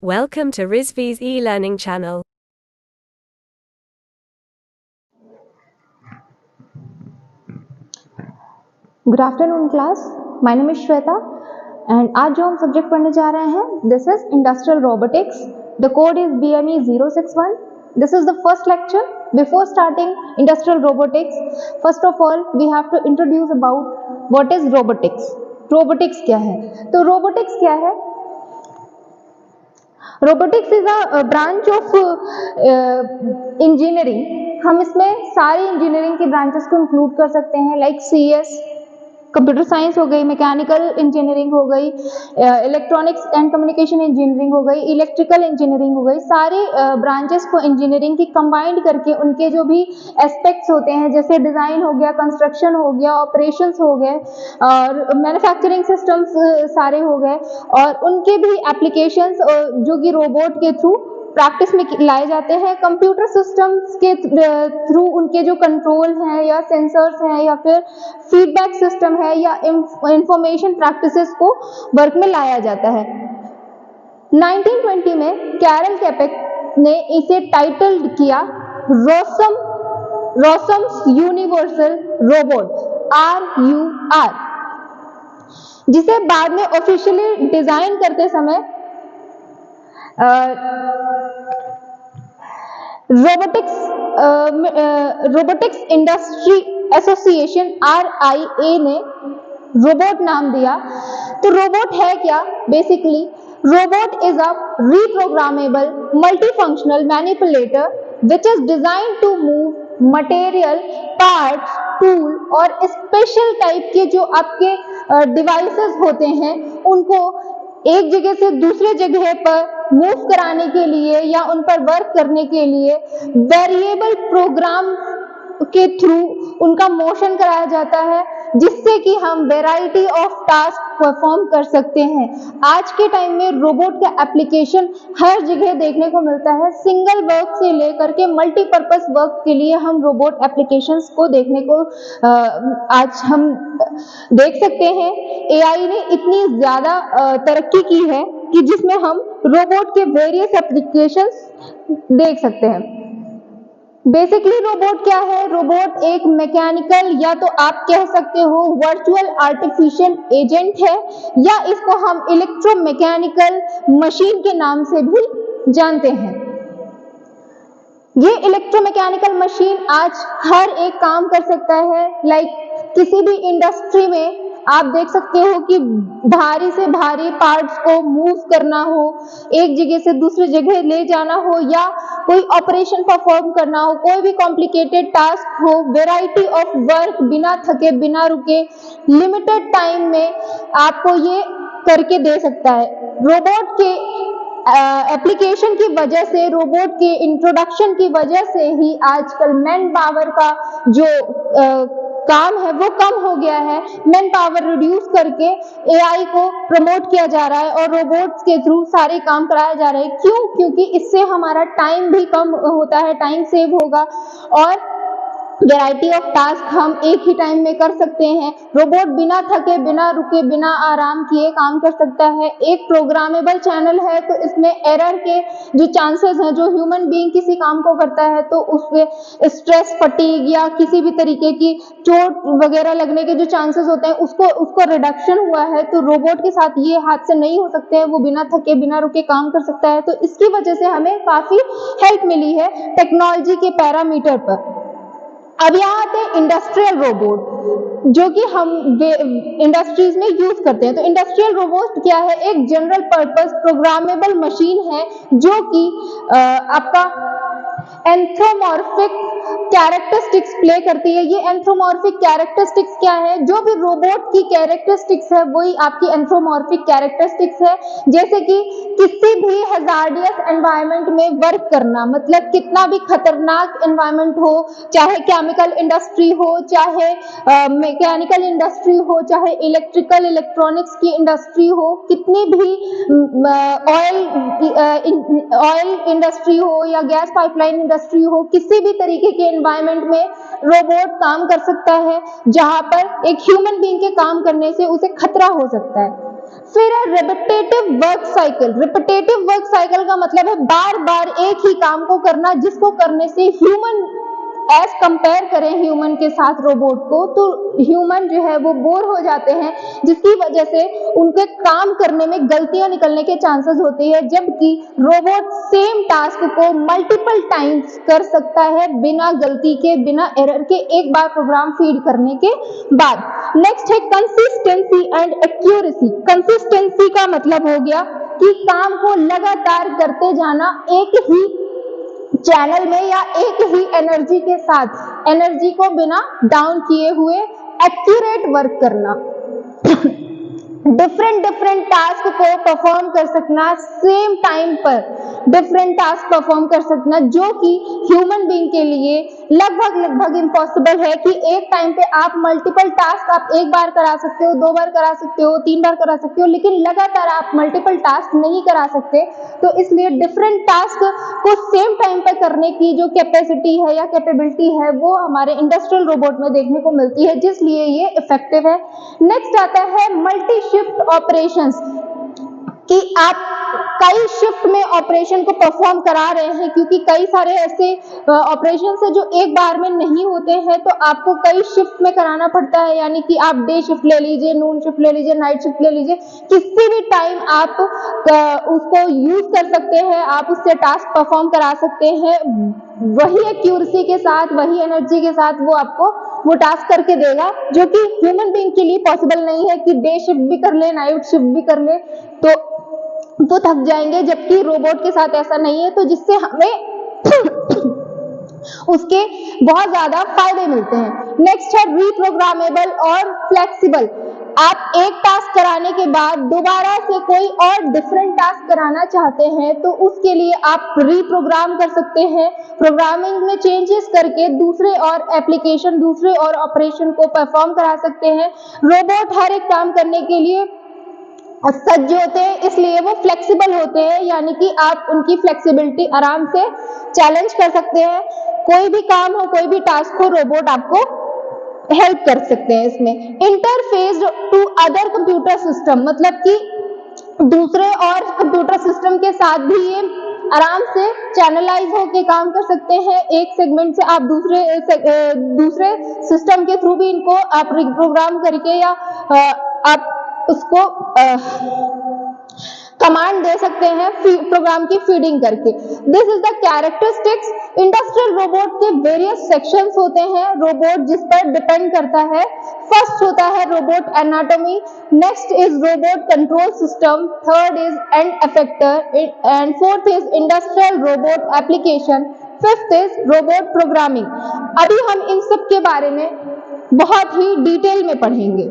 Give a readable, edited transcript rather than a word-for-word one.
Welcome to Rizvi's e-learning channel. Good afternoon class, my name is Shweta and आज जो हम subject पढ़ने जा रहे हैं this is industrial robotics. The code is BME 061. This is the first lecture. Before starting industrial robotics, first of all we have to introduce about what is robotics. Robotics क्या है? तो रोबोटिक्स क्या है? Robotics is a branch of engineering. हम इसमें सारी engineering की branches को इंक्लूड कर सकते हैं, लाइक CS, कंप्यूटर साइंस हो गई, मैकेनिकल इंजीनियरिंग हो गई, इलेक्ट्रॉनिक्स एंड कम्युनिकेशन इंजीनियरिंग हो गई, इलेक्ट्रिकल इंजीनियरिंग हो गई. सारे ब्रांचेस को इंजीनियरिंग की कंबाइंड करके उनके जो भी एस्पेक्ट्स होते हैं, जैसे डिज़ाइन हो गया, कंस्ट्रक्शन हो गया, ऑपरेशंस हो गए और मैन्युफैक्चरिंग सिस्टम्स सारे हो गए, और उनके भी एप्लीकेशंस जो कि रोबोट के थ्रू प्रैक्टिस में लाए जाते हैं. कंप्यूटर सिस्टम्स के थ्रू उनके जो कंट्रोल हैं या सेंसर्स हैं या फिर फीडबैक सिस्टम है या इंफॉर्मेशन प्रैक्टिसेस को वर्क में लाया जाता है. 1920 में कैरल कैपेक ने इसे टाइटल्ड किया रोसम्स यूनिवर्सल रोबोट, RUR, जिसे बाद में ऑफिशियली डिजाइन करते समय रोबोटिक्स इंडस्ट्री एसोसिएशन RIA ने रोबोट नाम दिया. तो रोबोट है क्या? Basically robot is a reprogrammable multifunctional manipulator which is designed to move material, parts, tool और स्पेशल टाइप के जो आपके डिवाइसेस होते हैं उनको एक जगह से दूसरे जगह पर मूव कराने के लिए या उन पर वर्क करने के लिए वेरिएबल प्रोग्राम के थ्रू उनका मोशन कराया जाता है, जिससे कि हम वैरायटी ऑफ टास्क परफॉर्म कर सकते हैं. आज के टाइम में रोबोट का एप्लीकेशन हर जगह देखने को मिलता है. सिंगल वर्क से लेकर के मल्टीपर्पस वर्क के लिए हम रोबोट एप्लीकेशंस को देखने को आज हम देख सकते हैं. AI ने इतनी ज्यादा तरक्की की है कि जिसमें हम रोबोट के वेरियस एप्लीकेशंस देख सकते हैं. बेसिकली रोबोट क्या है? रोबोट एक मैकेनिकल या तो आप कह सकते हो वर्चुअल आर्टिफिशियल एजेंट है, या इसको हम इलेक्ट्रोमैकेनिकल मशीन के नाम से भी जानते हैं. ये इलेक्ट्रोमैकेनिकल मशीन आज हर एक काम कर सकता है. लाइक किसी भी इंडस्ट्री में आप देख सकते हो कि भारी से भारी पार्ट्स को मूव करना हो, एक जगह से दूसरी जगह ले जाना हो, या कोई ऑपरेशन परफॉर्म करना हो, कोई भी कॉम्प्लिकेटेड टास्क हो, वैरायटी ऑफ वर्क बिना थके बिना रुके लिमिटेड टाइम में आपको ये करके दे सकता है. रोबोट के एप्लीकेशन की वजह से, रोबोट के इंट्रोडक्शन की वजह से ही आजकल मैन पावर का जो काम है वो कम हो गया है. मैन पावर रिड्यूस करके AI को प्रमोट किया जा रहा है और रोबोट्स के थ्रू सारे काम कराए जा रहे हैं. क्यों? क्योंकि इससे हमारा टाइम भी कम होता है, टाइम सेव होगा और वैरायटी ऑफ टास्क हम एक ही टाइम में कर सकते हैं. रोबोट बिना थके बिना रुके बिना आराम किए काम कर सकता है. एक प्रोग्रामेबल चैनल है, तो इसमें एरर के जो चांसेस हैं, जो ह्यूमन बीइंग किसी काम को करता है तो उसमें स्ट्रेस, फटीग या किसी भी तरीके की चोट वगैरह लगने के जो चांसेस होते हैं उसको रिडक्शन हुआ है. तो रोबोट के साथ ये हादसे नहीं हो सकते हैं. वो बिना थके बिना रुके काम कर सकता है. तो इसकी वजह से हमें काफी हेल्प मिली है टेक्नोलॉजी के पैरामीटर पर. अब यहाँ आते हैं इंडस्ट्रियल रोबोट, जो कि हम इंडस्ट्रीज में यूज करते हैं. तो इंडस्ट्रियल रोबोट क्या है? एक जनरल पर्पस प्रोग्रामेबल मशीन है जो कि आपका एंथ्रोमॉर्फिक कैरेक्टरिस्टिक्स प्ले करती है. ये एंथ्रोमॉर्फिक कैरेक्टरिस्टिक्स क्या है? जो भी रोबोट की कैरेक्टरिस्टिक्स है वही आपकी एंथ्रोमॉर्फिक कैरेक्टरिस्टिक्स है. जैसे कि किसी भी हजार्डियस एनवायरनमेंट में वर्क करना, मतलब कितना भी खतरनाक एनवायरनमेंट हो, चाहे केमिकल इंडस्ट्री हो, चाहे मैकेनिकल इंडस्ट्री हो, चाहे इलेक्ट्रिकल इलेक्ट्रॉनिक्स की इंडस्ट्री हो, कितनी भी ऑयल इंडस्ट्री हो या गैस पाइपलाइन इंडस्ट्री हो, किसी भी तरीके के एनवायरनमेंट में रोबोट काम कर सकता है जहां पर एक ह्यूमन बीइंग के काम करने से उसे खतरा हो सकता है. फिर है repetitive work cycle. Repetitive work cycle का मतलब है बार बार एक ही काम को करना, जिसको करने से ह्यूमन एज कंपेयर करें ह्यूमन के साथ रोबोट को, तो ह्यूमन जो है वो बोर हो जाते हैं, जिसकी वजह से उनके काम करने में गलतियां निकलने के चांसेस होते हैं, जबकि रोबोट सेम टास्क को मल्टीपल टाइम्स कर सकता है बिना गलती के, बिना एरर के, एक बार प्रोग्राम फीड करने के बाद। नेक्स्ट है कंसिस्टेंसी एंड एक्यूरेसी। कंसिस्टेंसी का मतलब हो गया कि काम को लगातार करते जाना, एक ही चैनल में या एक ही एनर्जी के साथ, एनर्जी को बिना डाउन किए हुए एक्यूरेट वर्क करना, डिफरेंट टास्क को परफॉर्म कर सकना सेम टाइम पर, डिफरेंट टास्क परफॉर्म कर सकना, जो कि ह्यूमन बीइंग के लिए लगभग इम्पॉसिबल है कि एक टाइम पे आप मल्टीपल टास्क आप एक बार करा सकते हो, 2 बार करा सकते हो, 3 बार करा सकते हो, लेकिन लगातार आप मल्टीपल टास्क नहीं करा सकते। तो इसलिए डिफरेंट टास्क को सेम टाइम पे करने की जो कैपेसिटी है या कैपेबिलिटी है वो हमारे इंडस्ट्रियल रोबोट में देखने को मिलती है, जिसलिए ये इफेक्टिव है। नेक्स्ट आता है मल्टी शिफ्ट ऑपरेशंस, कि आप कई शिफ्ट में ऑपरेशन को परफॉर्म करा रहे हैं, क्योंकि कई सारे ऐसे ऑपरेशन है जो एक बार में नहीं होते हैं, तो आपको कई शिफ्ट में कराना पड़ता है, यानी कि आप डे शिफ्ट ले लीजिए, नून शिफ्ट ले लीजिए, नाइट शिफ्ट ले लीजिए, किसी भी टाइम आप उसको यूज कर सकते हैं, आप उससे टास्क परफॉर्म करा सकते हैं, वही एक्यूरेसी के साथ, वही एनर्जी के साथ वो आपको वो टास्क करके देगा, जो कि ह्यूमन बीइंग के लिए पॉसिबल नहीं है कि डे शिफ्ट भी कर ले, नाइट शिफ्ट भी कर ले, तो वो थक जाएंगे, जबकि रोबोट के साथ ऐसा नहीं है, तो जिससे हमें उसके बहुत ज्यादा फायदे मिलते हैं। नेक्स्ट है रीप्रोग्रामेबल और फ्लेक्सिबल। आप एक टास्क कराने के बाद दोबारा से कोई और डिफरेंट टास्क कराना चाहते हैं, तो उसके लिए आप रीप्रोग्राम कर सकते हैं, प्रोग्रामिंग में चेंजेस करके दूसरे और एप्लीकेशन, दूसरे और ऑपरेशन को परफॉर्म करा सकते हैं। रोबोट हर एक काम करने के लिए सज्ज होते हैं, इसलिए वो फ्लेक्सिबल होते हैं, यानी कि आप उनकी फ्लेक्सिबिलिटी आराम से चैलेंज कर सकते हैं। कोई भी काम हो, कोई भी टास्क हो, रोबोट आपको हेल्प कर सकते हैं इसमें। Interface to other computer system, मतलब कि दूसरे और कंप्यूटर सिस्टम के साथ भी ये आराम से चैनलाइज होके काम कर सकते हैं। एक सेगमेंट से आप दूसरे सिस्टम के थ्रू भी इनको आप रिप्रोग्राम करके या आप उसको कमांड दे सकते हैं प्रोग्राम की फीडिंग करके। This is the characteristics. Industrial robot के वेरियस सेक्शंस होते हैं, रोबोट जिस पर डिपेंड करता है। फर्स्ट होता है robot anatomy, next is robot control system, third is and effector and fourth is industrial robot application, fifth is robot programming. अभी हम इन सब के बारे में बहुत ही डिटेल में पढ़ेंगे।